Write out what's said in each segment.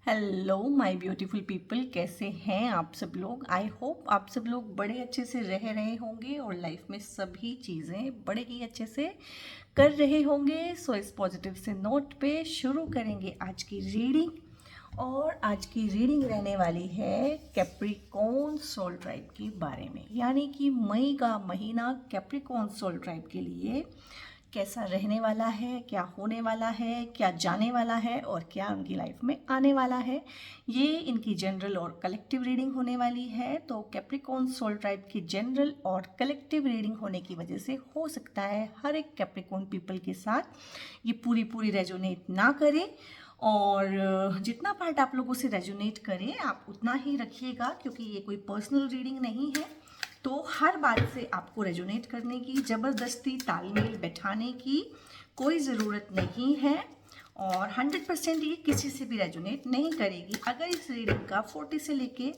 Hello my beautiful people, कैसे हैं आप सब लोग। आई होप आप सब लोग बड़े अच्छे से रह रहे होंगे और लाइफ में सभी चीज़ें बड़े ही अच्छे से कर रहे होंगे। सो इस पॉजिटिव से नोट पे शुरू करेंगे आज की रीडिंग। और आज की रीडिंग रहने वाली है कैप्रिकॉर्न सोल ट्राइब के बारे में, यानी कि मई का महीना कैप्रिकॉर्न सोल ट्राइब के लिए कैसा रहने वाला है, क्या होने वाला है, क्या जाने वाला है और क्या उनकी लाइफ में आने वाला है। ये इनकी जनरल और कलेक्टिव रीडिंग होने वाली है। तो कैप्रिकॉर्न सोल ट्राइब की जनरल और कलेक्टिव रीडिंग होने की वजह से हो सकता है हर एक कैप्रिकॉर्न पीपल के साथ ये पूरी रेजोनेट ना करे, और जितना पार्ट आप लोगों से रेजोनेट करें आप उतना ही रखिएगा, क्योंकि ये कोई पर्सनल रीडिंग नहीं है। तो हर बात से आपको रेजोनेट करने की, ज़बरदस्ती तालमेल बैठाने की कोई ज़रूरत नहीं है, और 100% ये किसी से भी रेजोनेट नहीं करेगी। अगर इस रीडिंग का 40 से लेके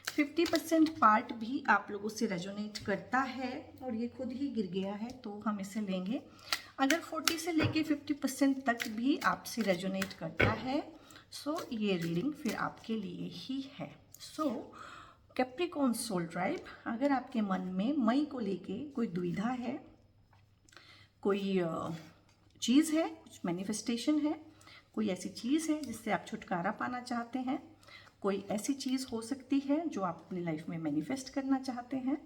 50% पार्ट भी आप लोगों से रेजोनेट करता है और ये खुद ही गिर गया है तो हम इसे लेंगे। अगर 40 से लेके 50% तक भी आपसे रेजोनेट करता है सो ये रीडिंग फिर आपके लिए ही है। सो कैप्रिकॉर्न सोल ट्राइब, अगर आपके मन में मई को लेके कोई दुविधा है, कोई चीज़ है, कुछ मैनिफेस्टेशन है, कोई ऐसी चीज़ है जिससे आप छुटकारा पाना चाहते हैं, कोई ऐसी चीज़ हो सकती है जो आप अपनी लाइफ में मैनिफेस्ट करना चाहते हैं,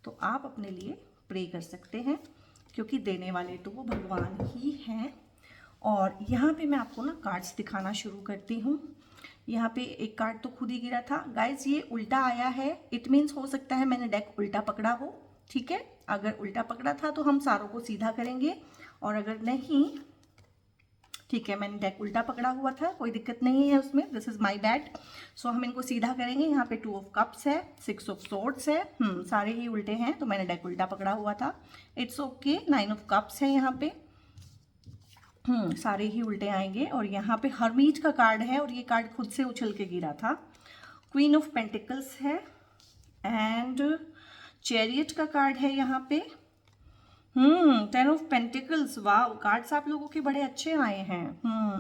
तो आप अपने लिए प्रे कर सकते हैं, क्योंकि देने वाले तो वो भगवान ही हैं। और यहाँ पे मैं आपको ना कार्ड्स दिखाना शुरू करती हूँ। यहाँ पे एक कार्ड तो खुद ही गिरा था गाइज, ये उल्टा आया है। इट मीन्स हो सकता है मैंने डेक उल्टा पकड़ा हो, ठीक है। अगर उल्टा पकड़ा था तो हम सारों को सीधा करेंगे, और अगर नहीं, ठीक है, मैंने डेक उल्टा पकड़ा हुआ था, कोई दिक्कत नहीं है उसमें, दिस इज माय बैड। सो हम इनको सीधा करेंगे। यहाँ पे 2 ऑफ कप्स है, 6 ऑफ सोर्ड्स है, सारे ही उल्टे हैं, तो मैंने डेक उल्टा पकड़ा हुआ था, इट्स ओके। 9 ऑफ कप्स है यहाँ पे, सारे ही उल्टे आएंगे। और यहाँ पे हरमीट का कार्ड है और ये कार्ड खुद से उछल के गिरा था। क्वीन ऑफ पेंटिकल्स है एंड चैरियट का कार्ड है यहाँ पे। 10 ऑफ पेंटिकल्स, वाव, कार्ड्स आप लोगों के बड़े अच्छे आए हैं।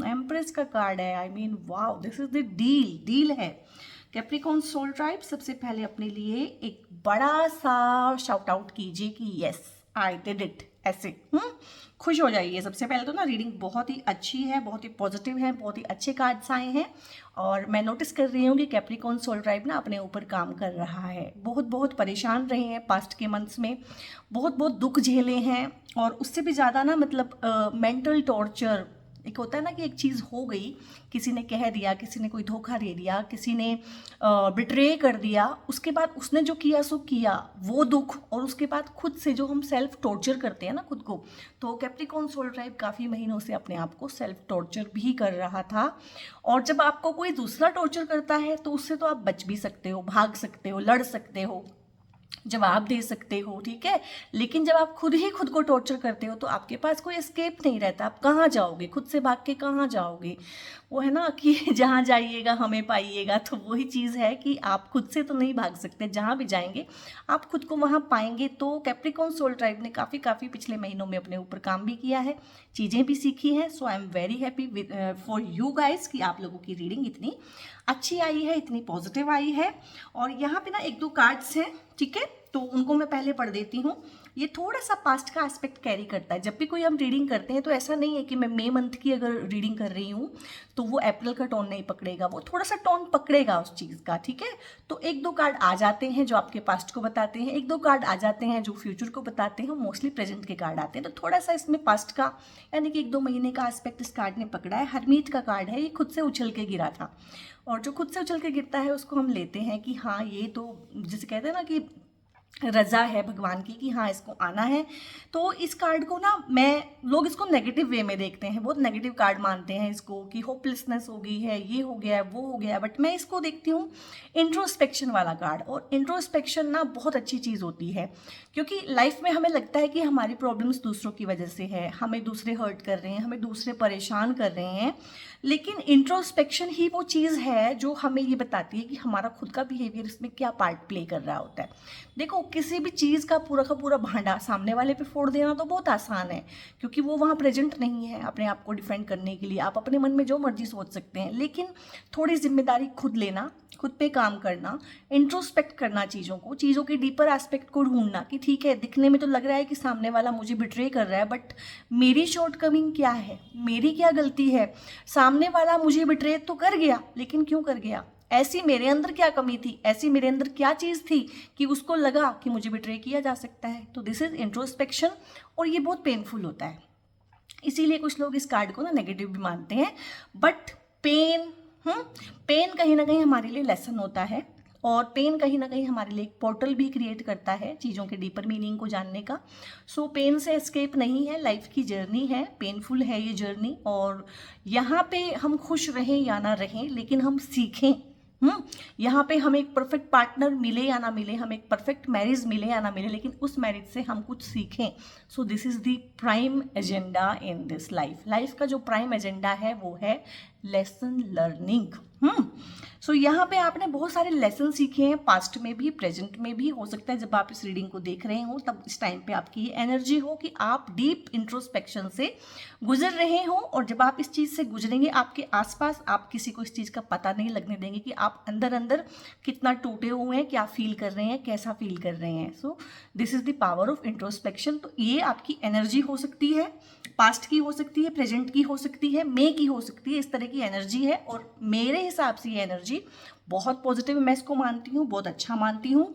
एम्प्रेस का कार्ड है, I mean wow, this is the deal है। कैप्रिकॉर्न सोल ट्राइब, सबसे पहले अपने लिए एक बड़ा सा शाउट आउट कीजिए कि यस आई डिड इट, ऐसे खुश हो जाइए। सबसे पहले तो ना रीडिंग बहुत ही अच्छी है, बहुत ही पॉजिटिव है, बहुत ही अच्छे कार्ड्स आए हैं। और मैं नोटिस कर रही हूँ कि कैप्रिकॉर्न सोल ट्राइब ना अपने ऊपर काम कर रहा है। बहुत परेशान रहे हैं पास्ट के मंथ्स में, बहुत दुख झेले हैं, और उससे भी ज़्यादा ना मतलब मेंटल टॉर्चर। एक होता है ना कि एक चीज़ हो गई, किसी ने कह दिया, किसी ने कोई धोखा दे दिया, किसी ने बिट्रे कर दिया, उसके बाद उसने जो किया सो किया, वो दुख, और उसके बाद खुद से जो हम सेल्फ टॉर्चर करते हैं ना खुद को, तो कैप्रिकॉर्न सोल ट्राइब काफ़ी महीनों से अपने आप को सेल्फ टॉर्चर भी कर रहा था। और जब आपको कोई दूसरा टॉर्चर करता है तो उससे तो आप बच भी सकते हो, भाग सकते हो, लड़ सकते हो, जवाब दे सकते हो, ठीक है। लेकिन जब आप खुद ही खुद को टॉर्चर करते हो तो आपके पास कोई एस्केप नहीं रहता। आप कहाँ जाओगे, खुद से भाग के कहाँ जाओगे। वो है ना कि जहाँ जाइएगा हमें पाइएगा, तो वही चीज़ है कि आप खुद से तो नहीं भाग सकते, जहाँ भी जाएंगे आप खुद को वहाँ पाएंगे। तो कैप्रिकॉर्न सोल ट्राइब ने काफ़ी पिछले महीनों में अपने ऊपर काम भी किया है, चीज़ें भी सीखी हैं। So I am very happy for you guys कि आप लोगों की रीडिंग इतनी अच्छी आई है, इतनी पॉजिटिव आई है। और यहाँ पे ना 1-2 कार्ड्स हैं, ठीक है, तो उनको मैं पहले पढ़ देती हूँ। ये थोड़ा सा पास्ट का एस्पेक्ट कैरी करता है। जब भी कोई हम रीडिंग करते हैं तो ऐसा नहीं है कि मैं मई मंथ की अगर रीडिंग कर रही हूँ तो वो अप्रैल का टोन नहीं पकड़ेगा, वो थोड़ा सा टोन पकड़ेगा उस चीज़ का, ठीक है। तो 1-2 कार्ड आ जाते हैं जो आपके पास्ट को बताते हैं, 1-2 कार्ड आ जाते हैं जो फ्यूचर को बताते हैं, मोस्टली प्रेजेंट के कार्ड आते हैं। तो थोड़ा सा इसमें पास्ट का यानी कि 1-2 महीने का एस्पेक्ट इस कार्ड ने पकड़ा है। हरमीट का कार्ड है, ये खुद से उछल के गिरा था, और जो खुद से उछल के गिरता है उसको हम लेते हैं कि हाँ ये तो जिसे कहते हैं ना कि रजा है भगवान की कि हाँ इसको आना है। तो इस कार्ड को ना लोग इसको नेगेटिव वे में देखते हैं, बहुत नेगेटिव कार्ड मानते हैं इसको कि होपलेसनेस हो गई है, ये हो गया है, वो हो गया है। बट मैं इसको देखती हूँ इंट्रोस्पेक्शन वाला कार्ड, और इंट्रोस्पेक्शन ना बहुत अच्छी चीज़ होती है, क्योंकि लाइफ में हमें लगता है कि हमारी प्रॉब्लम्स दूसरों की वजह से है, हमें दूसरे हर्ट कर रहे हैं, हमें दूसरे परेशान कर रहे हैं। लेकिन इंट्रोस्पेक्शन ही वो चीज़ है जो हमें ये बताती है कि हमारा खुद का बिहेवियर इसमें क्या पार्ट प्ले कर रहा होता है। देखो किसी भी चीज़ का पूरा भांडा सामने वाले पे फोड़ देना तो बहुत आसान है, क्योंकि वो वहाँ प्रेजेंट नहीं है अपने आप को डिफेंड करने के लिए। आप अपने मन में जो मर्जी सोच सकते हैं, लेकिन थोड़ी जिम्मेदारी खुद लेना, खुद पे काम करना, इंट्रोस्पेक्ट करना चीज़ों के डीपर एस्पेक्ट को ढूंढना कि ठीक है, दिखने में तो लग रहा है कि सामने वाला मुझे बिट्रे कर रहा है, बट मेरी शॉर्टकमिंग क्या है, मेरी क्या गलती है। सामने वाला मुझे बिट्रे तो कर गया, लेकिन क्यों कर गया, ऐसी मेरे अंदर क्या कमी थी, ऐसी मेरे अंदर क्या चीज़ थी कि उसको लगा कि मुझे बिट्रे किया जा सकता है। तो दिस इज इंट्रोस्पेक्शन, और ये बहुत पेनफुल होता है। इसीलिए कुछ लोग इस कार्ड को ना नेगेटिव भी मानते हैं, बट पेन कहीं ना कहीं हमारे लिए लेसन होता है, और पेन कहीं ना कहीं हमारे लिए एक पोर्टल भी क्रिएट करता है चीज़ों के डीपर मीनिंग को जानने का। सो पेन से एस्केप नहीं है, लाइफ की जर्नी है, पेनफुल है ये जर्नी, और यहाँ पे हम खुश रहें या ना रहें, लेकिन हम सीखें। यहाँ पे हमें एक परफेक्ट पार्टनर मिले या ना मिले, हमें एक परफेक्ट मैरिज मिले या ना मिले, लेकिन उस मैरिज से हम कुछ सीखें। So this is the prime agenda in this life का जो प्राइम एजेंडा है वो है लेसन लर्निंग। सो यहाँ पे आपने बहुत सारे लेसन सीखे हैं, पास्ट में भी, प्रेजेंट में भी। हो सकता है जब आप इस रीडिंग को देख रहे हो तब इस टाइम पे आपकी ये एनर्जी हो कि आप डीप इंट्रोस्पेक्शन से गुजर रहे हो, और जब आप इस चीज़ से गुजरेंगे आपके आसपास आप किसी को इस चीज़ का पता नहीं लगने देंगे कि आप अंदर अंदर कितना टूटे हुए हैं, क्या फील कर रहे हैं, कैसा फील कर रहे हैं। So this is the power of introspection. तो ये आपकी एनर्जी हो सकती है, पास्ट की हो सकती है, प्रेजेंट की हो सकती है, मे की हो सकती है, इस तरह की एनर्जी है, और मेरे हिसाब से ये एनर्जी बहुत पॉजिटिव मैं इसको मानती हूँ, बहुत अच्छा मानती हूँ।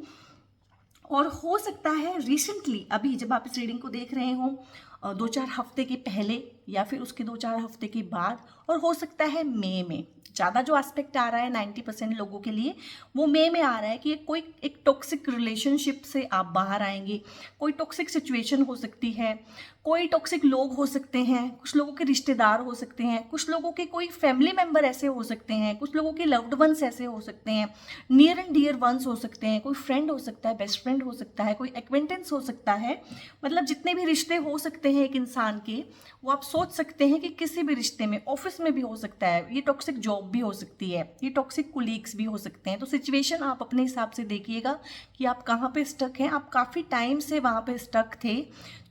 और हो सकता है रिसेंटली, अभी जब आप इस रीडिंग को देख रहे हो 2-4 हफ्ते के पहले या फिर उसके 2-4 हफ्ते के बाद, और हो सकता है मई में ज़्यादा जो एस्पेक्ट आ रहा है 90% लोगों के लिए वो मई में आ रहा है कि कोई एक टॉक्सिक रिलेशनशिप से आप बाहर आएंगे, कोई टॉक्सिक सिचुएशन हो सकती है, कोई टॉक्सिक लोग हो सकते हैं, कुछ लोगों के रिश्तेदार हो सकते हैं, कुछ लोगों के कोई फैमिली मेम्बर ऐसे हो सकते हैं, कुछ लोगों के लव्ड वंस ऐसे हो सकते हैं, नियर एंड डियर वंस हो सकते हैं, कोई फ्रेंड हो सकता है, बेस्ट फ्रेंड हो सकता है, कोई एक्वेंटेंस हो सकता है। मतलब जितने भी रिश्ते हो सकते हैं एक इंसान के, वो आप सोच सकते हैं कि किसी भी रिश्ते में, ऑफिस में भी हो सकता है, ये टॉक्सिक जॉब भी हो सकती है, ये टॉक्सिक कोलीग्स भी हो सकते हैं। तो सिचुएशन आप अपने हिसाब से देखिएगा कि आप कहाँ पे स्टक हैं। आप काफ़ी टाइम से वहाँ पे स्टक थे,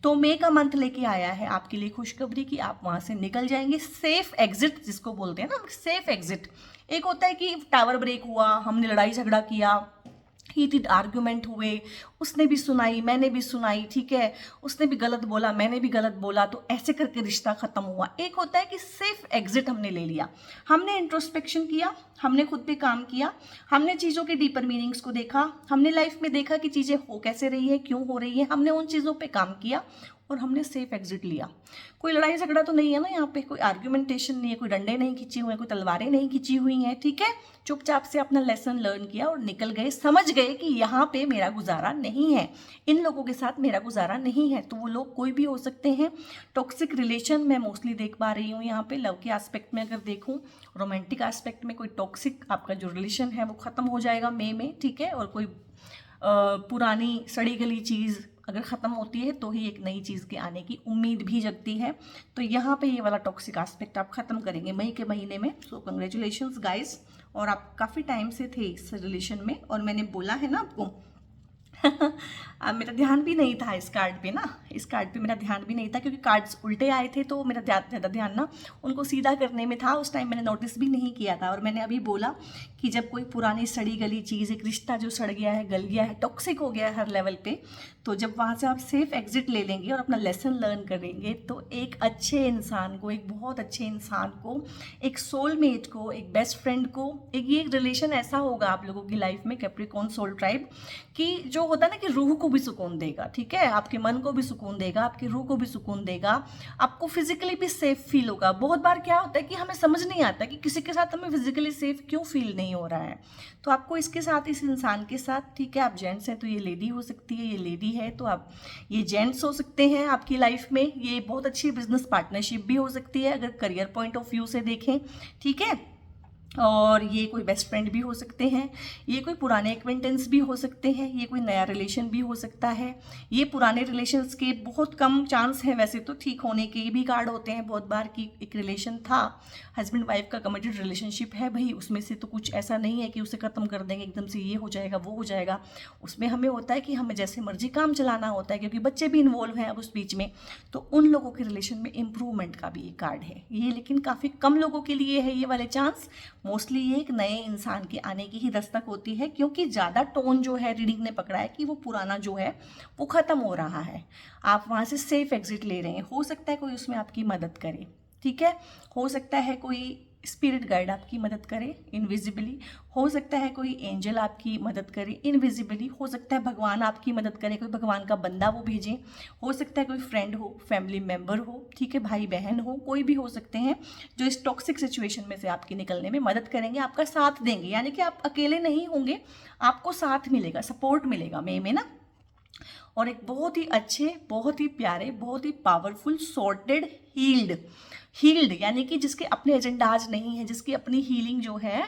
तो मई का मंथ लेके आया है आपके लिए खुशखबरी कि आप वहाँ से निकल जाएंगे। सेफ एग्जिट जिसको बोलते हैं ना, सेफ एग्जिट। एक होता है कि टावर ब्रेक हुआ, हमने लड़ाई झगड़ा किया, हीटेड आर्ग्यूमेंट हुए, उसने भी सुनाई मैंने भी सुनाई, ठीक है, उसने भी गलत बोला मैंने भी गलत बोला, तो ऐसे करके रिश्ता खत्म हुआ। एक होता है कि सेफ एग्जिट हमने ले लिया, हमने इंट्रोस्पेक्शन किया, हमने खुद पे काम किया, हमने चीज़ों के डीपर मीनिंग्स को देखा, हमने लाइफ में देखा कि चीज़ें हो कैसे रही है, क्यों हो रही है, हमने उन चीज़ों पे काम किया और हमने सेफ एग्जिट लिया। कोई लड़ाई झगड़ा तो नहीं है ना यहाँ पे, कोई आर्ग्यूमेंटेशन नहीं है, कोई डंडे नहीं खींचे हुए हैं, कोई तलवारें नहीं खींची हुई हैं, ठीक है। चुपचाप से अपना लेसन लर्न किया और निकल गए, समझ गए कि यहाँ पे मेरा गुजारा नहीं है, इन लोगों के साथ मेरा गुजारा नहीं है। तो वो लोग कोई भी हो सकते हैं। टॉक्सिक रिलेशन मैं मोस्टली देख पा रही हूँ यहाँ पे। लव के एस्पेक्ट में अगर देखूँ, रोमांटिक एस्पेक्ट में कोई टॉक्सिक आपका जो रिलेशन है वो ख़त्म हो जाएगा मई में, ठीक है। और कोई पुरानी सड़ी गली चीज़ अगर ख़त्म होती है तो ही एक नई चीज़ के आने की उम्मीद भी जगती है। तो यहाँ पे ये वाला टॉक्सिक एस्पेक्ट आप ख़त्म करेंगे मई के महीने में। सो कंग्रेचुलेशंस गाइस। और आप काफ़ी टाइम से थे इस रिलेशन में, और मैंने बोला है ना आपको मेरा ध्यान भी नहीं था इस कार्ड पे ना, इस कार्ड पे मेरा ध्यान भी नहीं था क्योंकि कार्ड्स उल्टे आए थे, तो मेरा ज़्यादा ध्यान ना उनको सीधा करने में था। उस टाइम मैंने नोटिस भी नहीं किया था। और मैंने अभी बोला कि जब कोई पुरानी सड़ी गली चीज़, एक रिश्ता जो सड़ गया है, गल गया है, टॉक्सिक हो गया है हर लेवल पे, तो जब वहाँ से आप सेफ एग्जिट ले लेंगे और अपना लेसन लर्न करेंगे, तो एक अच्छे इंसान को, एक बहुत अच्छे इंसान को, एक सोलमेट को, एक बेस्ट फ्रेंड को, ये एक रिलेशन ऐसा होगा आप लोगों की लाइफ में, कैप्रिकॉर्न सोल ट्राइब, कि जो होता है ना कि रूह को भी सुकून देगा, ठीक है, आपके मन को भी सुकून देगा, आपकी रूह को भी सुकून देगा, आपको फिजिकली भी सेफ फील होगा। बहुत बार क्या होता है कि हमें समझ नहीं आता कि किसी के साथ हमें फिजिकली सेफ क्यों फील नहीं हो रहा है। तो आपको इसके साथ, इस इंसान के साथ, ठीक है, आप जेंट्स हैं तो ये लेडी हो सकती है, ये लेडी है तो आप ये जेंट्स हो सकते हैं आपकी लाइफ में। ये बहुत अच्छी बिजनेस पार्टनरशिप भी हो सकती है अगर करियर पॉइंट ऑफ व्यू से देखें, ठीक है। और ये कोई बेस्ट फ्रेंड भी हो सकते हैं, ये कोई पुराने एक्वेंटेंस भी हो सकते हैं, ये कोई नया रिलेशन भी हो सकता है। ये पुराने रिलेशंस के बहुत कम चांस है वैसे तो ठीक होने के भी कार्ड होते हैं बहुत बार कि एक रिलेशन था, हस्बैंड वाइफ का कमिटेड रिलेशनशिप है भाई, उसमें से तो कुछ ऐसा नहीं है कि उसे ख़त्म कर देंगे एकदम से, ये हो जाएगा वो हो जाएगा। उसमें हमें होता है कि हमें जैसे मर्जी काम चलाना होता है क्योंकि बच्चे भी इन्वॉल्व हैं अब उस बीच में, तो उन लोगों के रिलेशन में इम्प्रूवमेंट का भी एक कार्ड है ये, लेकिन काफ़ी कम लोगों के लिए है ये वाले चांस। मोस्टली ये एक नए इंसान के आने की ही दस्तक होती है क्योंकि ज़्यादा टोन जो है रीडिंग ने पकड़ा है कि वो पुराना जो है वो ख़त्म हो रहा है, आप वहाँ से सेफ एग्जिट ले रहे हैं। हो सकता है कोई उसमें आपकी मदद करे, ठीक है, हो सकता है कोई स्पिरिट गाइड आपकी मदद करे इनविजिबली, हो सकता है कोई एंजल आपकी मदद करे इनविजिबली, हो सकता है भगवान आपकी मदद करे, कोई भगवान का बंदा वो भेजें, हो सकता है कोई फ्रेंड हो, फैमिली मेम्बर हो, ठीक है, भाई बहन हो, कोई भी हो सकते हैं जो इस टॉक्सिक सिचुएशन में से आपके निकलने में मदद करेंगे, आपका साथ देंगे, यानी कि आप अकेले नहीं होंगे, आपको साथ मिलेगा, सपोर्ट मिलेगा मे में ना। और एक बहुत ही अच्छे, बहुत ही प्यारे, बहुत ही पावरफुल, सॉर्टेड, हील्ड यानी कि जिसके अपने एजेंडाज नहीं है, जिसकी अपनी हीलिंग जो है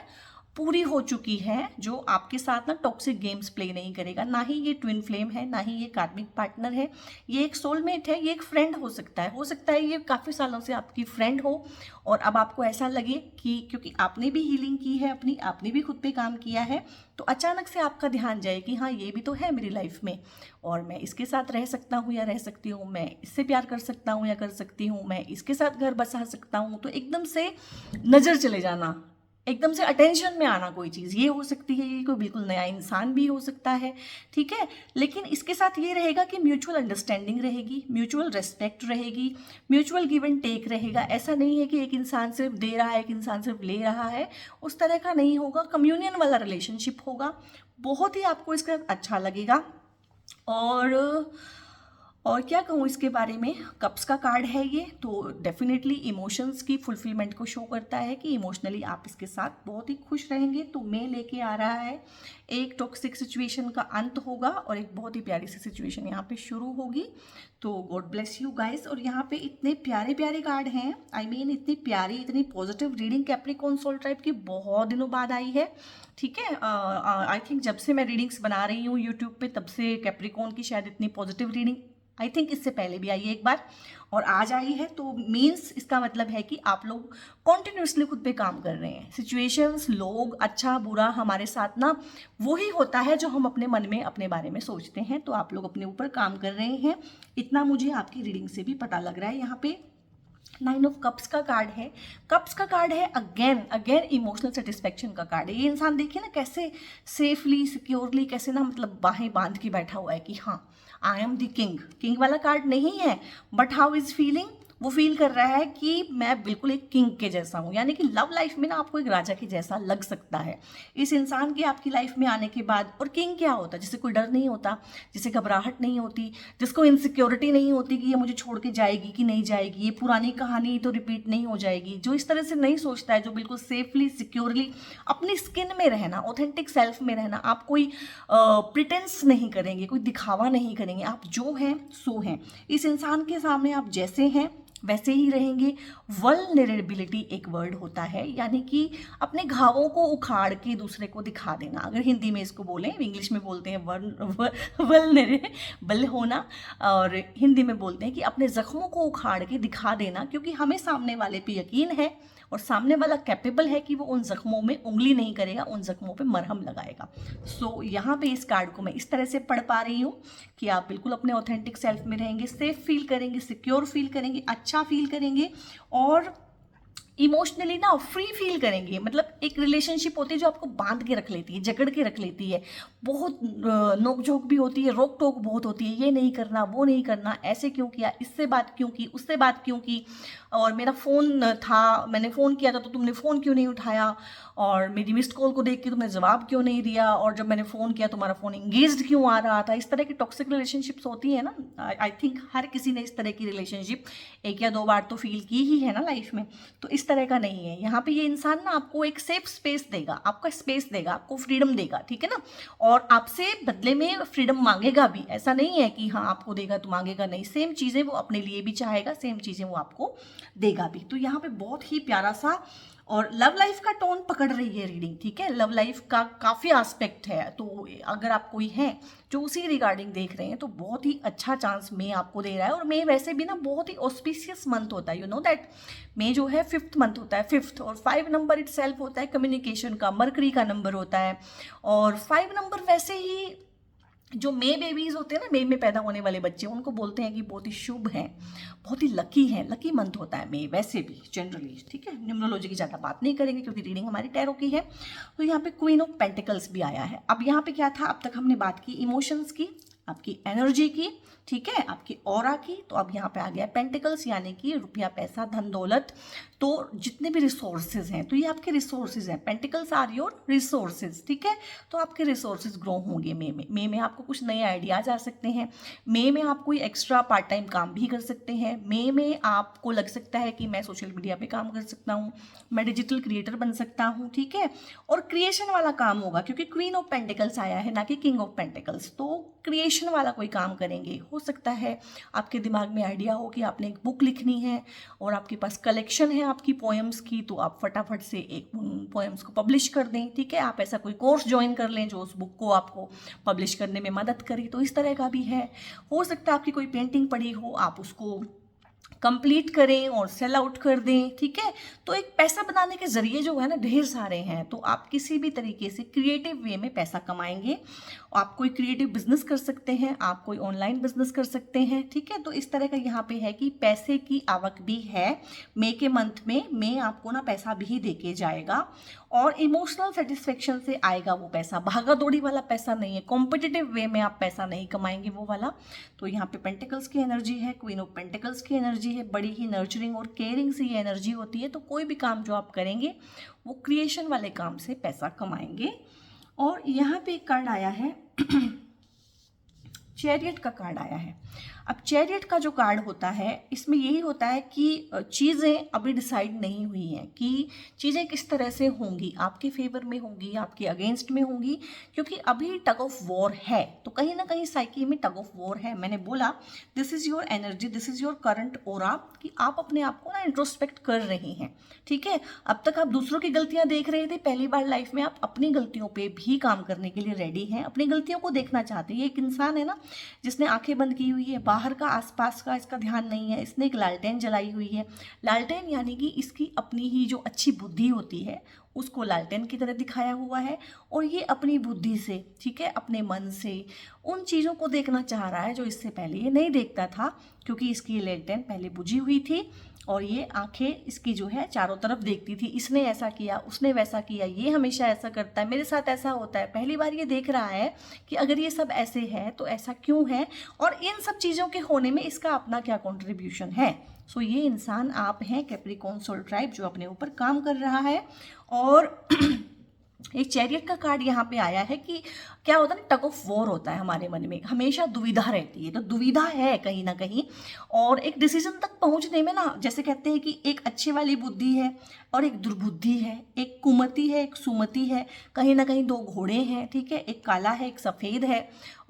पूरी हो चुकी है, जो आपके साथ ना टॉक्सिक गेम्स प्ले नहीं करेगा, ना ही ये ट्विन फ्लेम है, ना ही ये कार्मिक पार्टनर है, ये एक सोलमेट है, ये एक फ्रेंड हो सकता है ये काफ़ी सालों से आपकी फ्रेंड हो और अब आपको ऐसा लगे कि क्योंकि आपने भी हीलिंग की है अपनी, आपने भी खुद पे काम किया है, तो अचानक से आपका ध्यान जाए कि हाँ ये भी तो है मेरी लाइफ में और मैं इसके साथ रह सकता हूँ या रह सकती हूँ, मैं इससे प्यार कर सकता हूँ या कर सकती हूँ, मैं इसके साथ घर बसा सकता हूँ, तो एकदम से नज़र चले जाना, एकदम से अटेंशन में आना कोई चीज़, ये हो सकती है, ये कोई बिल्कुल नया इंसान भी हो सकता है, ठीक है, लेकिन इसके साथ ये रहेगा कि म्यूचुअल अंडरस्टैंडिंग रहेगी, म्यूचुअल रेस्पेक्ट रहेगी, म्यूचुअल गिव एंड टेक रहेगा। ऐसा नहीं है कि एक इंसान सिर्फ दे रहा है, एक इंसान सिर्फ ले रहा है, उस तरह का नहीं होगा, कम्युनियन वाला रिलेशनशिप होगा, बहुत ही आपको इसका अच्छा लगेगा। और क्या कहूँ इसके बारे में, कप्स का कार्ड है ये, तो डेफिनेटली इमोशंस की फुलफिलमेंट को शो करता है कि इमोशनली आप इसके साथ बहुत ही खुश रहेंगे। तो मैं लेके आ रहा है एक टॉक्सिक सिचुएशन का अंत होगा और एक बहुत ही प्यारी सी सिचुएशन यहाँ पे शुरू होगी। तो गॉड ब्लेस यू गाइस। और यहाँ पे इतने प्यारे प्यारे कार्ड हैं, आई मीन इतनी प्यारी, इतनी positive reading Capricorn soul type की बहुत दिनों बाद आई है, ठीक है। आई थिंक जब से मैं रीडिंग्स बना रही हूँ यूट्यूब पे तब से कैप्रिकॉर्न की शायद इतनी पॉजिटिव रीडिंग आई थिंक इससे पहले भी आई है एक बार और आज आई है, तो मीन्स इसका मतलब है कि आप लोग कॉन्टिन्यूसली खुद पे काम कर रहे हैं। सिचुएशंस, लोग, अच्छा बुरा हमारे साथ ना वही होता है जो हम अपने मन में अपने बारे में सोचते हैं, तो आप लोग अपने ऊपर काम कर रहे हैं, इतना मुझे आपकी रीडिंग से भी पता लग रहा है। यहाँ पे 9 ऑफ कप्स का कार्ड है, कप्स का कार्ड है अगेन इमोशनल सेटिस्फेक्शन का कार्ड है। ये इंसान देखिए ना कैसे सेफली सिक्योरली कैसे ना मतलब बाहें बांध के बैठा हुआ है कि हाँ आई एम द किंग वाला कार्ड नहीं है, बट हाउ इज फीलिंग, वो फील कर रहा है कि मैं बिल्कुल एक किंग के जैसा हूँ, यानी कि लव लाइफ में ना आपको एक राजा के जैसा लग सकता है इस इंसान के आपकी लाइफ में आने के बाद। और किंग क्या होता है, जिसे कोई डर नहीं होता, जिसे घबराहट नहीं होती, जिसको इनसिक्योरिटी नहीं होती कि ये मुझे छोड़ के जाएगी कि नहीं जाएगी, ये पुरानी कहानी तो रिपीट नहीं हो जाएगी, जो इस तरह से नहीं सोचता है, जो बिल्कुल सेफली सिक्योरली अपनी स्किन में रहना, ऑथेंटिक सेल्फ में रहना, आप कोई प्रिटेंस नहीं करेंगे, कोई दिखावा नहीं करेंगे, आप जो हैं सो हैं, इस इंसान के सामने आप जैसे हैं वैसे ही रहेंगे। वल्नरेबिलिटी एक वर्ड होता है, यानी कि अपने घावों को उखाड़ के दूसरे को दिखा देना, अगर हिंदी में इसको बोलें, इंग्लिश में बोलते हैं वल्नरेबल होना, और हिंदी में बोलते हैं कि अपने जख्मों को उखाड़ के दिखा देना, क्योंकि हमें सामने वाले पे यकीन है और सामने वाला कैपेबल है कि वो उन जख्मों में उंगली नहीं करेगा, उन जख्मों पे मरहम लगाएगा। सो यहाँ पे इस कार्ड को मैं इस तरह से पढ़ पा रही हूँ कि आप बिल्कुल अपने ऑथेंटिक सेल्फ में रहेंगे, सेफ फील करेंगे, सिक्योर फील करेंगे, अच्छा फील करेंगे और इमोशनली ना फ्री फील करेंगे। मतलब एक रिलेशनशिप होती है जो आपको बांध के रख लेती है, जकड़ के रख लेती है, बहुत नोक झोंक भी होती है, रोक टोक बहुत होती है, ये नहीं करना, वो नहीं करना, ऐसे क्यों किया, इससे बात क्यों की, उससे बात क्यों की, और मेरा फ़ोन था, मैंने फ़ोन किया था तो तुमने फ़ोन क्यों नहीं उठाया, और मेरी मिस्ड कॉल को देख के तुमने जवाब क्यों नहीं दिया, और जब मैंने फ़ोन किया तुम्हारा फ़ोन इंगेज्ड क्यों आ रहा था। इस तरह की टॉक्सिक रिलेशनशिप्स होती है ना, आई थिंक हर किसी ने इस तरह की रिलेशनशिप 1 या 2 बार तो फील की ही है ना लाइफ में। तो इस तरह का नहीं है यहाँ पे, ये इंसान ना आपको एक सेफ स्पेस देगा, आपका स्पेस देगा, आपको फ्रीडम देगा, ठीक है ना, और आपसे बदले में फ्रीडम मांगेगा भी। ऐसा नहीं है कि हाँ आपको देगा तो मांगेगा नहीं, सेम चीज़ें वो अपने लिए भी चाहेगा, सेम चीज़ें वो आपको देगा भी। तो यहाँ पे बहुत ही प्यारा सा और लव लाइफ का टोन पकड़ रही है रीडिंग, ठीक है, लव लाइफ का काफ़ी एस्पेक्ट है। तो अगर आप कोई हैं जो उसी रिगार्डिंग देख रहे हैं तो बहुत ही अच्छा चांस मे आपको दे रहा है। और मे वैसे भी ना बहुत ही ऑस्पिशियस मंथ होता है, यू नो दैट मे जो है 5th मंथ होता है, 5th, और 5 नंबर इट सेल्फ होता है कम्युनिकेशन का, मरकरी का नंबर होता है। और 5 नंबर वैसे ही जो मे बेबीज होते हैं ना, मे में पैदा होने वाले बच्चे, उनको बोलते हैं कि बहुत ही शुभ हैं, बहुत ही लकी हैं, लकी मंथ होता है मे वैसे भी जनरली, ठीक है। न्यूमरोलॉजी की ज़्यादा बात नहीं करेंगे क्योंकि रीडिंग हमारी टैरो की है। तो यहाँ पे क्वीन ऑफ पेंटिकल्स भी आया है। अब यहाँ पे क्या था, अब तक हमने बात की इमोशंस की, आपकी एनर्जी की, ठीक है, आपकी ऑरा की। तो अब यहाँ पे आ गया पेंटिकल्स, यानी कि रुपया, पैसा, धन दौलत, तो जितने भी रिसोर्सेज हैं, तो ये आपके रिसोर्सेज हैं। पेंटिकल्स आर योर रिसोर्सेज, ठीक है। तो आपके रिसोर्सेज ग्रो होंगे मे में आपको कुछ नए आइडियाज आ सकते हैं। मे में आप कोई एक्स्ट्रा पार्ट टाइम काम भी कर सकते हैं। मे में आपको लग सकता है कि मैं सोशल मीडिया पे काम कर सकता हूँ, मैं डिजिटल क्रिएटर बन सकता हूँ, ठीक है। और क्रिएशन वाला काम होगा क्योंकि क्वीन ऑफ पेंटिकल्स आया है, ना कि किंग ऑफ पेंटिकल्स। तो क्रिएशन वाला कोई काम करेंगे। हो सकता है आपके दिमाग में आइडिया हो कि आपने एक बुक लिखनी है और आपके पास कलेक्शन है आपकी पोएम्स की, तो आप फटाफट से एक पोएम्स को पब्लिश कर दें, ठीक है। आप ऐसा कोई कोर्स ज्वाइन कर लें जो उस बुक को आपको पब्लिश करने में मदद करे, तो इस तरह का भी है। हो सकता है आपकी कोई पेंटिंग पड़ी हो, आप उसको कंप्लीट करें और सेल आउट कर दें, ठीक है। तो एक पैसा बनाने के जरिए जो है ना ढेर सारे हैं। तो आप किसी भी तरीके से क्रिएटिव वे में पैसा कमाएंगे। आप कोई क्रिएटिव बिजनेस कर सकते हैं, आप कोई ऑनलाइन बिजनेस कर सकते हैं, ठीक है। तो इस तरह का यहाँ पे है कि पैसे की आवक भी है मे के मंथ में। मे आपको ना पैसा भी दे के जाएगा और इमोशनल सेटिस्फेक्शन से आएगा वो पैसा, भागा दौड़ी वाला पैसा नहीं है, कॉम्पिटिटिव वे में आप पैसा नहीं कमाएंगे वो वाला। तो यहाँ पे पेंटिकल्स की एनर्जी है, क्वीन ऑफ पेंटिकल्स की एनर्जी है, बड़ी ही नर्चरिंग और केयरिंग सी ये एनर्जी होती है। तो कोई भी काम जो आप करेंगे वो क्रिएशन वाले काम से पैसा कमाएंगे। और यहाँ पे एक कार्ड आया है चैरियट का कार्ड आया है। अब चैरियट का जो कार्ड होता है, इसमें यही होता है कि चीज़ें अभी डिसाइड नहीं हुई हैं कि चीज़ें किस तरह से होंगी, आपके फेवर में होंगी, आपके अगेंस्ट में होंगी, क्योंकि अभी टग ऑफ वॉर है। तो कहीं ना कहीं साइकी में टग ऑफ वॉर है। मैंने बोला this is your energy, this is your current aura, कि आप अपने आप को ना इंट्रोस्पेक्ट कर रही हैं, ठीक है। अब तक आप दूसरों की गलतियां देख रहे थे, पहली बार लाइफ में आप अपनी गलतियों पे भी काम करने के लिए रेडी हैं, अपनी गलतियों को देखना चाहते हैं। ये एक इंसान है ना जिसने आंखें बंद की हुई है, बाहर का आसपास का इसका ध्यान नहीं है। इसने एक लालटेन जलाई हुई है। लालटेन यानी कि इसकी अपनी ही जो अच्छी बुद्धि होती है उसको लालटेन की तरह दिखाया हुआ है, और ये अपनी बुद्धि से, ठीक है, अपने मन से उन चीज़ों को देखना चाह रहा है जो इससे पहले ये नहीं देखता था, क्योंकि इसकी ये लालटेन पहले बुझी हुई थी और ये आंखें इसकी जो है चारों तरफ देखती थी। इसने ऐसा किया, उसने वैसा किया, ये हमेशा ऐसा करता है, मेरे साथ ऐसा होता है। पहली बार ये देख रहा है कि अगर ये सब ऐसे है तो ऐसा क्यों है, और इन सब चीज़ों के होने में इसका अपना क्या कंट्रीब्यूशन है। सो ये इंसान आप हैं, कैप्रिकॉर्न सोल ट्राइब, जो अपने ऊपर काम कर रहा है। और एक चैरियट का कार्ड यहाँ पे आया है कि क्या होता है ना, टग ऑफ वॉर होता है हमारे मन में, हमेशा दुविधा रहती है। तो दुविधा है कहीं ना कहीं, और एक डिसीजन तक पहुंचने में ना, जैसे कहते हैं कि एक अच्छे वाली बुद्धि है और एक दुर्बुद्धि है, एक कुमति है, एक सुमति है, कहीं ना कहीं दो घोड़े हैं, ठीक है, एक काला है, एक सफ़ेद है।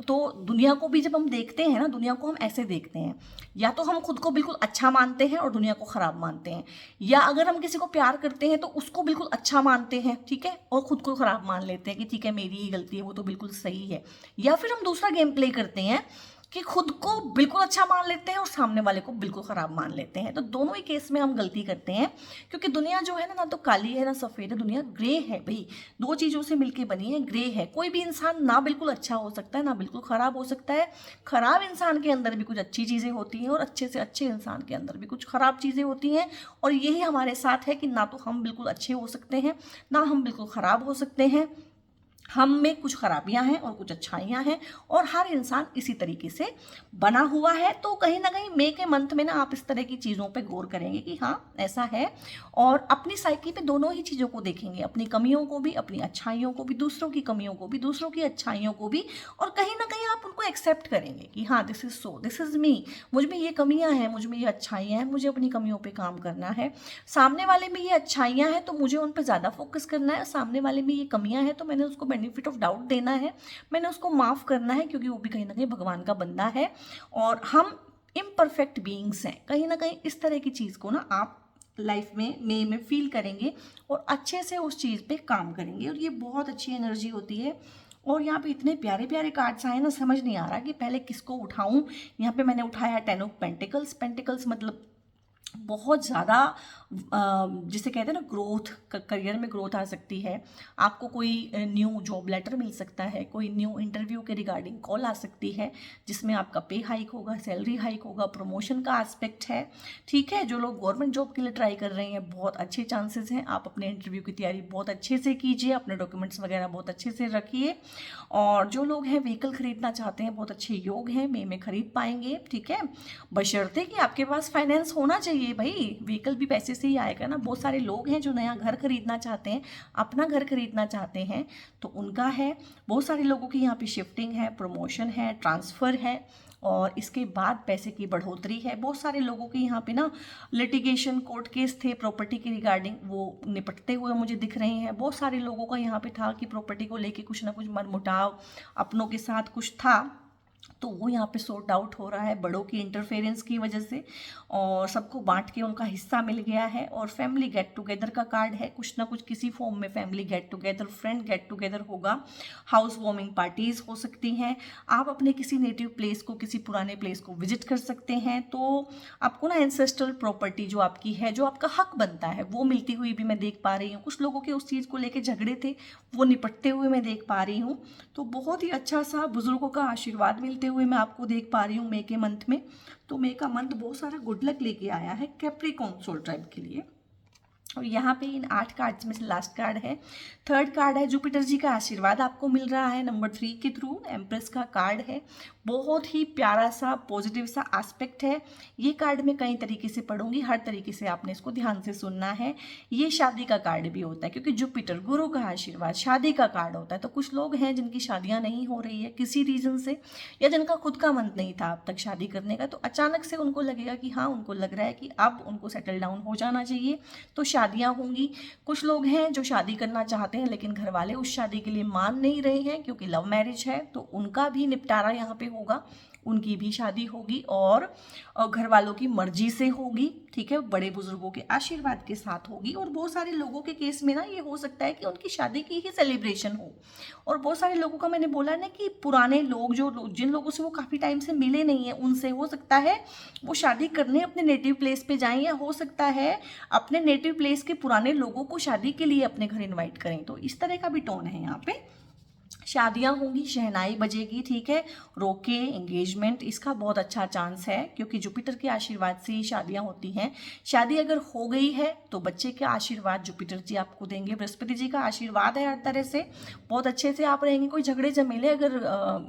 तो दुनिया को भी जब हम देखते हैं ना, दुनिया को हम ऐसे देखते हैं, या तो हम खुद को बिल्कुल अच्छा मानते हैं और दुनिया को ख़राब मानते हैं, या अगर हम किसी को प्यार करते हैं तो उसको बिल्कुल अच्छा मानते हैं, ठीक है, और खुद को ख़राब मान लेते हैं कि ठीक है मेरी ही गलती है, वो तो बिल्कुल सही है। या फिर हम दूसरा गेम प्ले करते हैं कि खुद को बिल्कुल अच्छा मान लेते हैं और सामने वाले को बिल्कुल ख़राब मान लेते हैं। तो दोनों ही केस में हम गलती करते हैं, क्योंकि दुनिया जो है ना तो काली है ना सफ़ेद है, दुनिया ग्रे है भाई, दो चीज़ों से मिलके बनी है, ग्रे है। कोई भी इंसान ना बिल्कुल अच्छा हो सकता है ना बिल्कुल ख़राब हो सकता है। ख़राब इंसान के अंदर भी कुछ अच्छी चीज़ें होती हैं और अच्छे से अच्छे इंसान के अंदर भी कुछ ख़राब चीज़ें होती हैं। और यही हमारे साथ है कि ना तो हम बिल्कुल अच्छे हो सकते हैं, ना हम बिल्कुल ख़राब हो सकते हैं। हम में कुछ खराबियां हैं और कुछ अच्छाइयां हैं, और हर इंसान इसी तरीके से बना हुआ है। तो कहीं ना कहीं मे के मंथ में ना आप इस तरह की चीज़ों पे गौर करेंगे कि हाँ ऐसा है, और अपनी साइकी पे दोनों ही चीज़ों को देखेंगे, अपनी कमियों को भी, अपनी अच्छाइयों को भी, दूसरों की कमियों को भी, दूसरों की अच्छाइयों को भी, और कहीं ना कहीं आप उनको एक्सेप्ट करेंगे कि हाँ this is so, this is me, मुझ में ये कमियाँ हैं, मुझ में ये अच्छाइयाँ हैं, मुझे अपनी कमियों पर काम करना है। सामने वाले में ये अच्छाइयाँ हैं तो मुझे उन पर ज़्यादा फोकस करना है, सामने वाले में ये कमियाँ हैं तो मैंने उसको बेनिफिट ऑफ डाउट देना है, मैंने उसको माफ़ करना है, क्योंकि वो भी कहीं ना कहीं भगवान का बंदा है और हम इम्परफेक्ट बीइंग्स हैं। कहीं ना कहीं इस तरह की चीज़ को ना आप लाइफ में मई में फील करेंगे और अच्छे से उस चीज़ पे काम करेंगे, और ये बहुत अच्छी एनर्जी होती है। और यहाँ पे इतने प्यारे प्यारे कार्ड्स आए ना, समझ नहीं आ रहा कि पहले किसको उठाऊं। यहाँ पे मैंने उठाया 10 ऑफ पेंटिकल्स। पेंटिकल्स मतलब बहुत ज़्यादा जिसे कहते हैं ना ग्रोथ, करियर में ग्रोथ आ सकती है, आपको कोई न्यू जॉब लेटर मिल सकता है, कोई न्यू इंटरव्यू के रिगार्डिंग कॉल आ सकती है जिसमें आपका पे हाइक होगा, सैलरी हाइक होगा, प्रमोशन का एस्पेक्ट है। ठीक है, जो लोग गवर्नमेंट जॉब के लिए ट्राई कर रहे हैं बहुत अच्छे चांसेस हैं। आप अपने इंटरव्यू की तैयारी बहुत अच्छे से कीजिए, अपने डॉक्यूमेंट्स वगैरह बहुत अच्छे से रखिए। और जो लोग हैं व्हीकल खरीदना चाहते हैं, बहुत अच्छे योग हैं, मई में खरीद पाएंगे। ठीक है, बशर्ते कि आपके पास फाइनेंस होना चाहिए भाई, व्हीकल भी पैसे से ही आएगा ना। बहुत सारे लोग हैं जो नया घर खरीदना चाहते हैं, अपना घर खरीदना चाहते हैं, तो उनका है। बहुत सारे लोगों की यहाँ पे शिफ्टिंग है, प्रमोशन है, ट्रांसफ़र है, और इसके बाद पैसे की बढ़ोतरी है। बहुत सारे लोगों के यहाँ पे ना लिटिगेशन, कोर्ट केस थे प्रॉपर्टी के रिगार्डिंग, वो निपटते हुए मुझे दिख रहे हैं। बहुत सारे लोगों का यहाँ पे था कि प्रॉपर्टी को लेके कुछ ना कुछ मनमुटाव, अपनों के साथ कुछ था, तो वो यहाँ पे सॉर्ट आउट हो रहा है बड़ों की इंटरफेरेंस की वजह से, और सबको बांट के उनका हिस्सा मिल गया है। और फैमिली गेट टुगेदर का कार्ड है, कुछ ना कुछ किसी फॉर्म में family get together, friend get together होगा, हाउस वार्मिंग पार्टीज हो सकती हैं। आप अपने किसी नेटिव प्लेस को, किसी पुराने प्लेस को विजिट कर सकते हैं। तो आपको ना एंसेस्ट्रल प्रॉपर्टी जो आपकी है, जो आपका हक बनता है, वो मिलती हुई भी मैं देख पा रही हूँ। कुछ लोगों के उस चीज़ को लेकर झगड़े थे, वो निपटते हुए मैं देख पा रही हूँ। तो बहुत ही अच्छा सा बुजुर्गों का आशीर्वाद मिलते हुए मैं आपको देख पा रही हूँ मई के मंथ में। तो मई का मंथ बहुत सारा गुड लक लेके आया है कैप्रिकॉर्न सोल ट्राइब के लिए। और यहाँ पे इन 8 कार्ड्स में से लास्ट कार्ड है, थर्ड कार्ड है, जुपिटर जी का आशीर्वाद आपको मिल रहा है नंबर 3 के थ्रू। एम्प्रेस का कार्ड है, बहुत ही प्यारा सा पॉजिटिव सा एस्पेक्ट है। ये कार्ड मैं कई तरीके से पढ़ूंगी, हर तरीके से आपने इसको ध्यान से सुनना है। ये शादी का कार्ड भी होता है, क्योंकि जुपिटर गुरु का आशीर्वाद शादी का कार्ड होता है। तो कुछ लोग हैं जिनकी शादियां नहीं हो रही है किसी रीजन से, या जिनका खुद का मन नहीं था अब तक शादी करने का, तो अचानक से उनको लगेगा कि हाँ, उनको लग रहा है कि अब उनको सेटल डाउन हो जाना चाहिए, तो शादियां होंगी। कुछ लोग हैं जो शादी करना चाहते हैं लेकिन घर वाले उस शादी के लिए मान नहीं रहे हैं क्योंकि लव मैरिज है, तो उनका भी निपटारा यहाँ पे होगा, उनकी भी शादी होगी और घर वालों की मर्जी से होगी। ठीक है, बड़े बुजुर्गों के आशीर्वाद के साथ होगी। और बहुत सारे लोगों के केस में ना ये हो सकता है कि उनकी शादी की ही सेलिब्रेशन हो। और बहुत सारे लोगों का मैंने बोला ना कि पुराने लोग, जिन लोगों से वो काफ़ी टाइम से मिले नहीं है, उनसे हो सकता है वो शादी करने अपने नेटिव प्लेस पे जाएं, या हो सकता है अपने नेटिव प्लेस के पुराने लोगों को शादी के लिए अपने घर इन्वाइट करें। तो इस तरह का भी टोन है यहाँ पे। शादियां होंगी, शहनाई बजेगी। ठीक है, रोके, एंगेजमेंट, इसका बहुत अच्छा चांस है क्योंकि जुपिटर के आशीर्वाद से ही शादियां होती हैं। शादी अगर हो गई है तो बच्चे के आशीर्वाद जुपिटर जी आपको देंगे, बृहस्पति जी का आशीर्वाद है हर तरह से, बहुत अच्छे से आप रहेंगे। कोई झगड़े झमेले अगर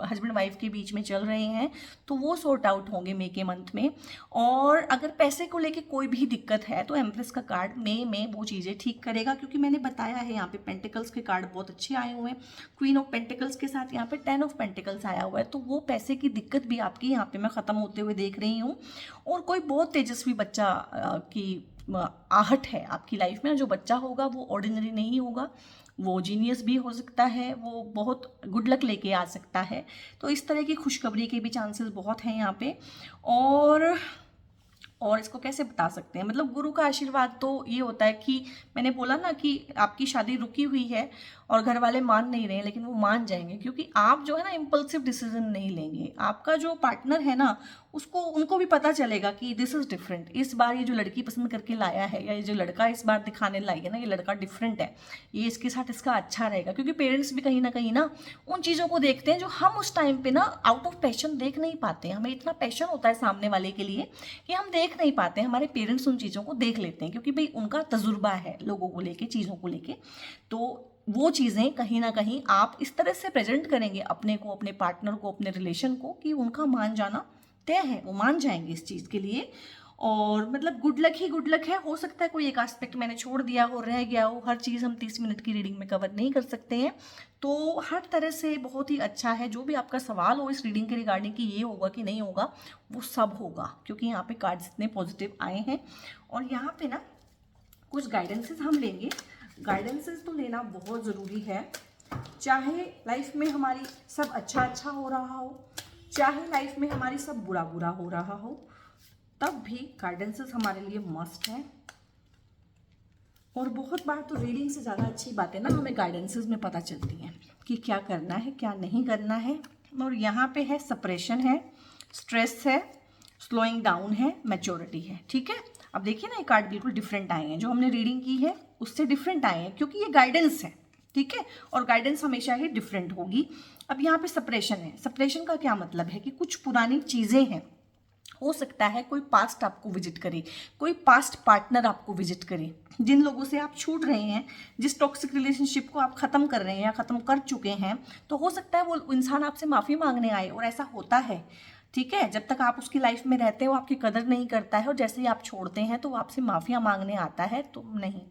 हस्बैंड वाइफ के बीच में चल रहे हैं तो वो सॉर्ट आउट होंगे मई के मंथ में। और अगर पैसे को लेके कोई भी दिक्कत है तो एम्प्रेस का कार्ड मई में वो चीज़ें ठीक करेगा, क्योंकि मैंने बताया है यहाँ पे पेंटिकल्स के कार्ड बहुत अच्छे आए हुए हैं, क्वीन ऑफ पेंटिकल्स के साथ यहाँ पे 10 ऑफ पेंटिकल्स आया हुआ है। तो वो पैसे की दिक्कत भी आपकी यहाँ पे मैं ख़त्म होते हुए देख रही हूँ। और कोई बहुत तेजस्वी बच्चा की आहट है आपकी लाइफ में, जो बच्चा होगा वो ऑर्डिनरी नहीं होगा, वो जीनियस भी हो सकता है, वो बहुत गुड लक लेके आ सकता है। तो इस तरह की खुशखबरी के भी चांसेस बहुत हैं यहाँ पे। और इसको कैसे बता सकते हैं, मतलब गुरु का आशीर्वाद तो ये होता है कि मैंने बोला ना कि आपकी शादी रुकी हुई है और घर वाले मान नहीं रहे हैं, लेकिन वो मान जाएंगे क्योंकि आप जो है ना इम्पल्सिव डिसीजन नहीं लेंगे। आपका जो पार्टनर है ना उनको भी पता चलेगा कि दिस इज डिफरेंट, इस बार ये जो लड़की पसंद करके लाया है या ये जो लड़का इस बार दिखाने लाई है ना, ये लड़का डिफरेंट है, ये इसके साथ इसका अच्छा रहेगा। क्योंकि पेरेंट्स भी कहीं ना उन चीज़ों को देखते हैं जो हम उस टाइम पे ना आउट ऑफ पैशन देख नहीं पाते हैं। हमें इतना पैशन होता है सामने वाले के लिए कि हम देख नहीं पाते हैं, हमारे पेरेंट्स उन चीज़ों को देख लेते हैं क्योंकि भाई उनका तजुर्बा है लोगों को लेके, चीज़ों को लेके। तो वो चीज़ें कहीं ना कहीं आप इस तरह से प्रेजेंट करेंगे अपने को, अपने पार्टनर को, अपने रिलेशन को, कि उनका मान जाना तय है, वो मान जाएंगे इस चीज़ के लिए। और मतलब गुड लक ही गुड लक है। हो सकता है कोई एक एस्पेक्ट मैंने छोड़ दिया हो, रह गया हो, हर चीज़ हम 30 मिनट की रीडिंग में कवर नहीं कर सकते हैं। तो हर तरह से बहुत ही अच्छा है। जो भी आपका सवाल हो इस रीडिंग के रिगार्डिंग कि ये होगा कि नहीं होगा, वो सब होगा क्योंकि यहाँ पे कार्ड्स इतने पॉजिटिव आए हैं। और यहाँ पे ना कुछ गाइडेंसेस हम लेंगे। गाइडेंसेस तो लेना बहुत ज़रूरी है, चाहे लाइफ में हमारी सब अच्छा हो रहा हो, चाहे लाइफ में हमारी सब बुरा हो रहा हो, तब भी गाइडेंसेस हमारे लिए मस्ट है। और बहुत बार तो रीडिंग से ज़्यादा अच्छी बातें ना हमें गाइडेंसेस में पता चलती हैं कि क्या करना है क्या नहीं करना है। और यहाँ पे है सप्रेशन है, स्ट्रेस है, स्लोइंग डाउन है, मैच्योरिटी है। ठीक है, अब देखिए ना ये कार्ड बिल्कुल डिफरेंट आए हैं, जो हमने रीडिंग की है उससे डिफरेंट आए हैं क्योंकि ये गाइडेंस है। ठीक है, और गाइडेंस हमेशा ही डिफरेंट होगी। अब यहाँ पे सप्रेशन है। सप्रेशन का क्या मतलब है कि कुछ पुरानी चीज़ें हैं, हो सकता है कोई पास्ट आपको विजिट करे, कोई पास्ट पार्टनर आपको विजिट करे, जिन लोगों से आप छूट रहे हैं, जिस टॉक्सिक रिलेशनशिप को आप ख़त्म कर रहे हैं या ख़त्म कर चुके हैं, तो हो सकता है वो इंसान आपसे माफ़ी मांगने आए, और ऐसा होता है। ठीक है, जब तक आप उसकी लाइफ में रहते हैं वो आपकी कदर नहीं करता है, और जैसे ही आप छोड़ते हैं तो वो आपसे माफ़ियाँ मांगने आता है। तो नहीं,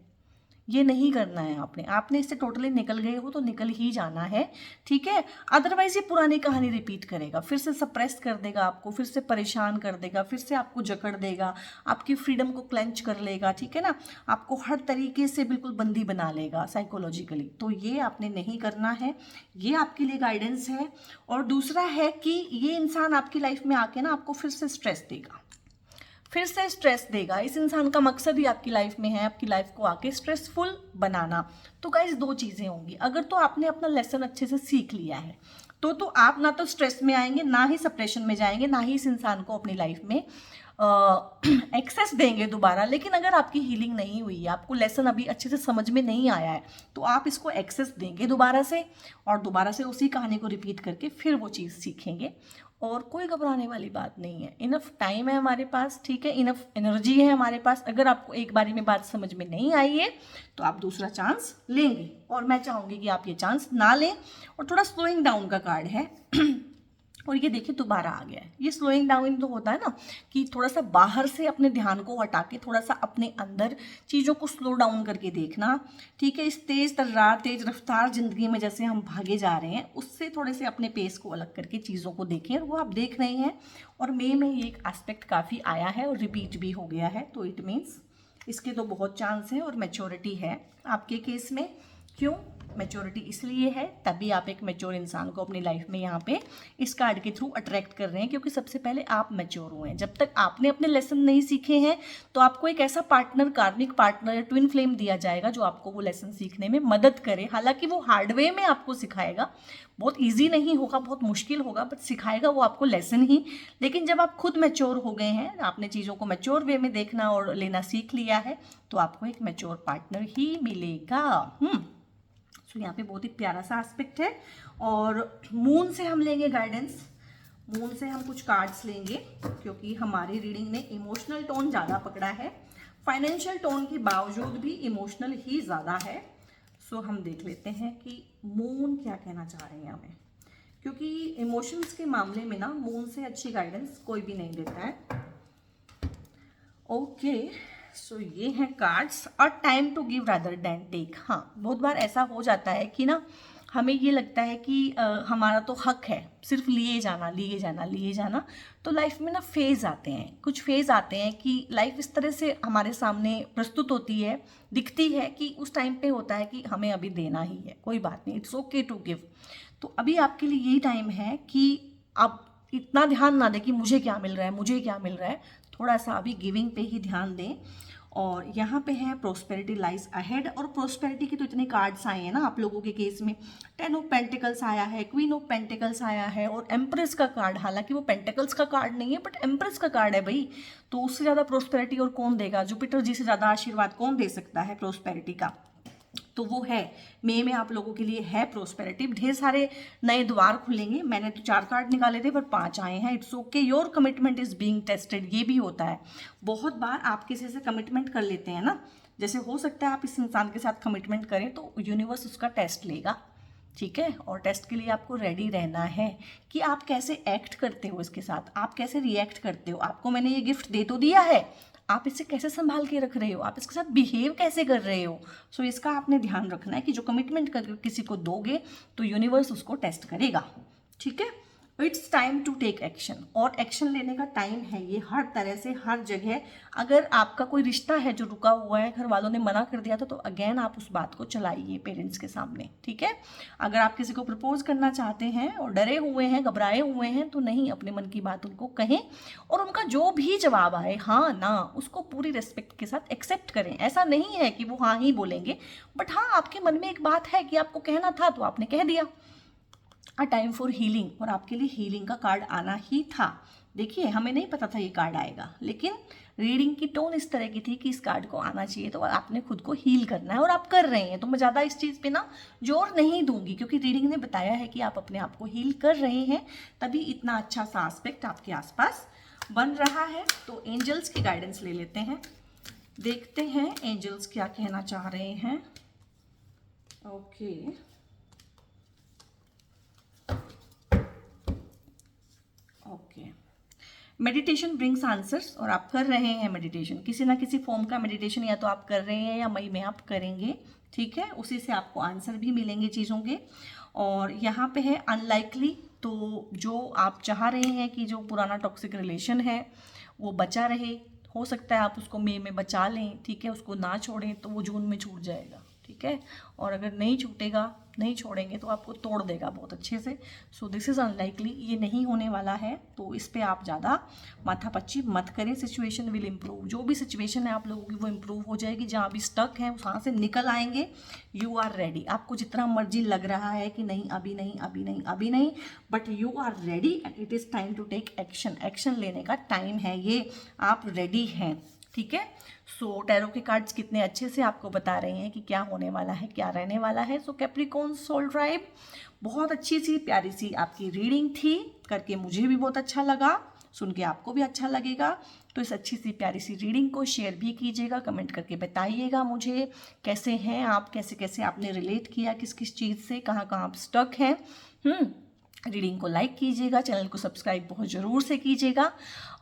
ये नहीं करना है आपने इससे टोटली निकल गए हो तो निकल ही जाना है। ठीक है, अदरवाइज ये पुरानी कहानी रिपीट करेगा, फिर से सप्रेस कर देगा आपको, फिर से परेशान कर देगा, फिर से आपको जकड़ देगा, आपकी फ्रीडम को क्लेंच कर लेगा। ठीक है ना, आपको हर तरीके से बिल्कुल बंदी बना लेगा साइकोलॉजिकली। तो ये आपने नहीं करना है, ये आपके लिए गाइडेंस है। और दूसरा है कि ये इंसान आपकी लाइफ में आके ना आपको फिर से स्ट्रेस देगा, फिर से स्ट्रेस देगा। इस इंसान का मकसद ही आपकी लाइफ में है आपकी लाइफ को आके स्ट्रेसफुल बनाना। तो गाइस दो चीज़ें होंगी, अगर तो आपने अपना लेसन अच्छे से सीख लिया है तो आप ना तो स्ट्रेस में आएंगे, ना ही सप्रेशन में जाएंगे, ना ही इस इंसान को अपनी लाइफ में एक्सेस देंगे दोबारा। लेकिन अगर आपकी हीलिंग नहीं हुई है, आपको लेसन अभी अच्छे से समझ में नहीं आया है, तो आप इसको एक्सेस देंगे दोबारा से, और दोबारा से उसी कहानी को रिपीट करके फिर वो चीज़ सीखेंगे। और कोई घबराने वाली बात नहीं है, इनफ टाइम है हमारे पास। ठीक है, इनफ एनर्जी है हमारे पास। अगर आपको एक बारी में बात समझ में नहीं आई है तो आप दूसरा चांस लेंगे, और मैं चाहूँगी कि आप ये चांस ना लें। और थोड़ा स्लोइंग डाउन का कार्ड है और ये देखिए दोबारा आ गया है। ये स्लोइंग डाउन तो होता है ना कि थोड़ा सा बाहर से अपने ध्यान को हटा के थोड़ा सा अपने अंदर चीज़ों को स्लो डाउन करके देखना। ठीक है, इस तेज़ तर्रार तेज़ रफ्तार ज़िंदगी में जैसे हम भागे जा रहे हैं, उससे थोड़े से अपने पेस को अलग करके चीज़ों को देखें, और वो आप देख रहे हैं। और मे में ये एक एस्पेक्ट काफ़ी आया है और रिपीट भी हो गया है, तो इट मीन्स इसके तो बहुत चांस है। और मैच्योरिटी है आपके केस में। क्यों मैच्योरिटी? इसलिए है तभी आप एक मैच्योर इंसान को अपनी लाइफ में यहाँ पे इस कार्ड के थ्रू अट्रैक्ट कर रहे हैं, क्योंकि सबसे पहले आप मैच्योर हुए हैं। जब तक आपने अपने लेसन नहीं सीखे हैं तो आपको एक ऐसा पार्टनर, कार्मिक पार्टनर या ट्विन फ्लेम दिया जाएगा जो आपको वो लेसन सीखने में मदद करे। हालांकि वो हार्ड वे में आपको सिखाएगा, बहुत ईजी नहीं होगा, बहुत मुश्किल होगा, बट सिखाएगा वो आपको लेसन ही। लेकिन जब आप खुद मैच्योर हो गए हैं, आपने चीज़ों को मैच्योर वे में देखना और लेना सीख लिया है, तो आपको एक मैच्योर पार्टनर ही मिलेगा। तो यहाँ पे बहुत ही प्यारा सा एस्पेक्ट है। और मून से हम लेंगे गाइडेंस। मून से हम कुछ कार्ड्स लेंगे क्योंकि हमारी रीडिंग ने इमोशनल टोन ज़्यादा पकड़ा है, फाइनेंशियल टोन के बावजूद भी इमोशनल ही ज़्यादा है। सो हम देख लेते हैं कि मून क्या कहना चाह रहे हैं हमें, क्योंकि इमोशंस के मामले में ना मून से अच्छी गाइडेंस कोई भी नहीं देता है। ओके, सो ये हैं cards. A time to give rather than take. हाँ, बहुत बार ऐसा हो जाता है कि ना हमें ये लगता है कि हमारा तो हक है सिर्फ लिए जाना लिए जाना लिए जाना। तो लाइफ में ना फेज़ आते हैं, कुछ फेज़ आते हैं कि लाइफ इस तरह से हमारे सामने प्रस्तुत होती है, दिखती है कि उस टाइम पे होता है कि हमें अभी देना ही है, कोई बात नहीं, इट्स ओके टू गिव। तो अभी आपके लिए यही टाइम है कि आप इतना ध्यान ना दें कि मुझे क्या मिल रहा है, मुझे क्या मिल रहा है, थोड़ा सा अभी गिविंग पे ही ध्यान दें। और यहाँ पे है प्रोस्पेरिटी लाइज अहेड। और प्रोस्पेरिटी के तो इतने कार्ड्स आए हैं ना आप लोगों के केस में। 10 ऑफ पेंटिकल्स आया है, क्वीन ऑफ पेंटिकल्स आया है, और एम्प्रेस का कार्ड। हालांकि वो पेंटिकल्स का कार्ड नहीं है बट एम्प्रेस का कार्ड है भाई। तो उससे ज़्यादा प्रोस्पेरिटी और कौन देगा? जुपिटर जी से ज़्यादा आशीर्वाद कौन दे सकता है प्रोस्पेरिटी का? तो वो है मई में आप लोगों के लिए है प्रोस्पेरिटी। ढेर सारे नए द्वार खुलेंगे। मैंने तो 4 कार्ड निकाले थे पर 5 आए हैं। It's okay, your commitment is being tested. ये भी होता है, बहुत बार आप किसी से कमिटमेंट कर लेते हैं ना, जैसे हो सकता है आप इस इंसान के साथ कमिटमेंट करें तो यूनिवर्स उसका टेस्ट लेगा। ठीक है, और टेस्ट के लिए आपको रेडी रहना है कि आप कैसे एक्ट करते हो इसके साथ, आप कैसे रिएक्ट करते हो। आपको मैंने ये गिफ्ट दे तो दिया है, आप इसे कैसे संभाल के रख रहे हो, आप इसके साथ बिहेव कैसे कर रहे हो। सो इसका आपने ध्यान रखना है कि जो कमिटमेंट कर किसी को दोगे तो यूनिवर्स उसको टेस्ट करेगा। ठीक है, it's time to take action, और एक्शन लेने का टाइम है ये, हर तरह से हर जगह। अगर आपका कोई रिश्ता है जो रुका हुआ है, घर वालों ने मना कर दिया था, तो अगेन आप उस बात को चलाइए पेरेंट्स के सामने, ठीक है। अगर आप किसी को प्रपोज करना चाहते हैं और डरे हुए हैं, घबराए हुए हैं, तो नहीं, अपने मन की बात उनको कहें, और उनका जो भी जवाब आए, हाँ ना, उसको पूरी रिस्पेक्ट के साथ एक्सेप्ट करें। ऐसा नहीं है कि वो हाँ ही बोलेंगे, बट हाँ, आपके मन में एक बात है कि आपको कहना था तो आपने कह दिया। अ टाइम फॉर हीलिंग, और आपके लिए हीलिंग का कार्ड आना ही था। देखिए, हमें नहीं पता था ये कार्ड आएगा, लेकिन रीडिंग की टोन इस तरह की थी कि इस कार्ड को आना चाहिए, तो आपने खुद को हील करना है और आप कर रहे हैं। तो मैं ज़्यादा इस चीज़ पे ना जोर नहीं दूंगी, क्योंकि रीडिंग ने बताया है कि आप अपने आप को हील कर रहे हैं, तभी इतना अच्छा सा एस्पेक्ट आपके आसपास बन रहा है। तो एंजल्स की गाइडेंस ले लेते हैं, देखते हैं एंजल्स क्या कहना चाह रहे हैं। Okay, okay, meditation brings answers, और आप कर रहे हैं मेडिटेशन, किसी ना किसी फॉर्म का मेडिटेशन या तो आप कर रहे हैं या मई में आप करेंगे, ठीक है। उसी से आपको आंसर भी मिलेंगे चीज़ों के। और यहाँ पे है अनलाइकली, तो जो आप चाह रहे हैं कि जो पुराना टॉक्सिक रिलेशन है वो बचा रहे, हो सकता है आप उसको मई में बचा लें, ठीक है, उसको ना छोड़ें, तो वो जून में छूट जाएगा, ठीक है। और अगर नहीं छूटेगा, नहीं छोड़ेंगे, तो आपको तोड़ देगा बहुत अच्छे से। सो दिस इज़ अनलाइकली, ये नहीं होने वाला है, तो इस पे आप ज़्यादा माथापच्ची मत करें। सिचुएशन विल इम्प्रूव, जो भी सिचुएशन है आप लोगों की वो इम्प्रूव हो जाएगी। जहाँ भी स्टक है वहाँ से निकल आएंगे। You are ready. आपको जितना मर्जी लग रहा है कि नहीं अभी नहीं अभी नहीं अभी नहीं, but you are ready and it is time to take action. Action लेने का टाइम है ये, आप रेडी हैं, ठीक है। सो टैरो के कार्ड्स कितने अच्छे से आपको बता रहे हैं कि क्या होने वाला है, क्या रहने वाला है। सो कैप्रिकॉर्न सोल ट्राइब, बहुत अच्छी सी प्यारी सी आपकी रीडिंग थी, करके मुझे भी बहुत अच्छा लगा, सुन के आपको भी अच्छा लगेगा। तो इस अच्छी सी प्यारी सी रीडिंग को शेयर भी कीजिएगा, कमेंट करके बताइएगा मुझे कैसे हैं आप, कैसे कैसे आपने रिलेट किया, किस किस चीज़ से, कहाँ कहाँ आप स्टक हैं। रीडिंग को लाइक कीजिएगा, चैनल को सब्सक्राइब बहुत ज़रूर से कीजिएगा।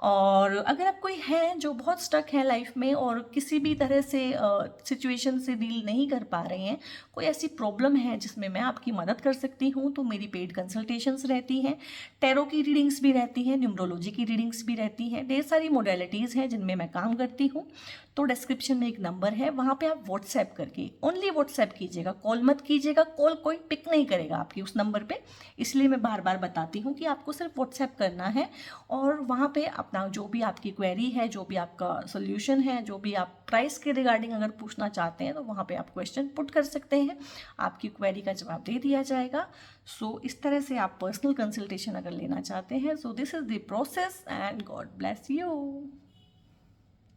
और अगर आप कोई हैं जो बहुत स्टक है लाइफ में और किसी भी तरह से सिचुएशन से डील नहीं कर पा रहे हैं, कोई ऐसी प्रॉब्लम है जिसमें मैं आपकी मदद कर सकती हूँ, तो मेरी पेड कंसल्टेशंस रहती हैं, टैरो की रीडिंग्स भी रहती हैं, न्यूमरोलॉजी की रीडिंग्स भी रहती हैं, ढेर सारी मोडेलिटीज़ हैं जिनमें मैं काम करती हूँ। तो डिस्क्रिप्शन में एक नंबर है, वहाँ पे आप व्हाट्सएप करके, ओनली व्हाट्सएप कीजिएगा, कॉल मत कीजिएगा, कॉल कोई पिक नहीं करेगा आपकी उस नंबर पे, इसलिए मैं बार बार बताती हूँ कि आपको सिर्फ व्हाट्सएप करना है। और वहाँ पे अपना जो भी आपकी क्वेरी है, जो भी आपका सोल्यूशन है, जो भी आप प्राइस के रिगार्डिंग अगर पूछना चाहते हैं, तो वहाँ पे आप क्वेश्चन पुट कर सकते हैं, आपकी क्वेरी का जवाब दे दिया जाएगा। सो इस तरह से आप पर्सनल कंसल्टेशन अगर लेना चाहते हैं, so this is the process and God bless you.